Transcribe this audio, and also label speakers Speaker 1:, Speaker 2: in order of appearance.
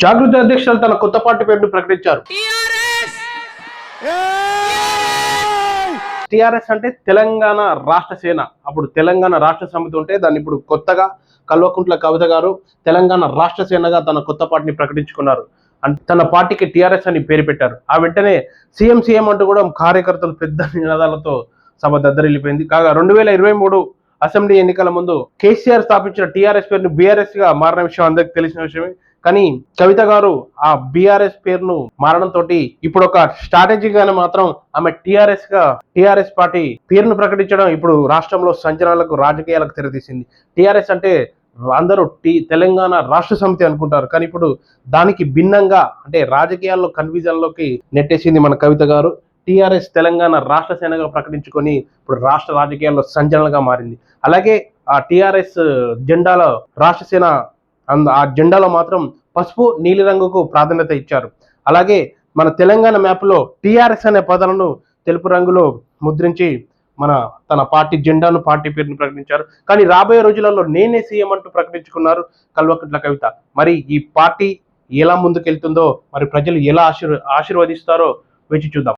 Speaker 1: జాగృతి అధ్యక్షులు తన కొత్త పార్టీ పేరును ప్రకటించారు. టిఆర్ఎస్ అంటే తెలంగాణ రాష్ట్ర సేన. అప్పుడు తెలంగాణ రాష్ట్ర సమితి ఉంటే దాన్ని ఇప్పుడు కొత్తగా కల్వకుంట్ల కవిత గారు తెలంగాణ రాష్ట్ర సేనగా తన కొత్త పార్టీని ప్రకటించుకున్నారు. తన పార్టీకి టిఆర్ఎస్ అని పేరు పెట్టారు. ఆ వెంటనే సీఎం అంటూ కూడా కార్యకర్తలు పెద్ద నినాదాలతో సభ దద్దరిల్లిపోయింది. కాగా 2023 అసెంబ్లీ ఎన్నికల ముందు కేసీఆర్ స్థాపించిన టిఆర్ఎస్ పేరును బీఆర్ఎస్ గా మారిన విషయం అందరికి తెలిసిన విషయమే. కానీ కవిత గారు ఆ బీఆర్ఎస్ పేరును మారడంతో ఇప్పుడు ఒక స్ట్రాటజీగానే మాత్రం ఆమె టిఆర్ఎస్ పార్టీ పేరును ప్రకటించడం ఇప్పుడు రాష్ట్రంలో సంచలనాలకు రాజకీయాలకు తెరతీసింది. టిఆర్ఎస్ అంటే అందరూ తెలంగాణ రాష్ట్ర సమితి అనుకుంటారు, కానీ ఇప్పుడు దానికి భిన్నంగా అంటే రాజకీయాల్లో కన్ఫ్యూజన్ లోకి నెట్టేసింది మన కవిత గారు. టిఆర్ఎస్ తెలంగాణ రాష్ట్ర సేనగా ప్రకటించుకొని ఇప్పుడు రాష్ట్ర రాజకీయాల్లో సంచలనంగా మారింది. అలాగే ఆ టిఆర్ఎస్ జెండాలో రాష్ట్ర సేన ఆ జెండాలో మాత్రం పసుపు నీలి రంగుకు ప్రాధాన్యత ఇచ్చారు. అలాగే మన తెలంగాణ మ్యాప్లో టిఆర్ఎస్ అనే పదాలను తెలుపు రంగులో ముద్రించి తన పార్టీ జెండాను పార్టీ పేరును ప్రకటించారు. కానీ రాబోయే రోజులలో నేనే సీఎం అంటూ ప్రకటించుకున్నారు కల్వకుంట్ల కవిత. మరి ఈ పార్టీ ఎలా ముందుకెళ్తుందో, మరి ప్రజలు ఎలా ఆశీర్వదిస్తారో వేచి చూద్దాం.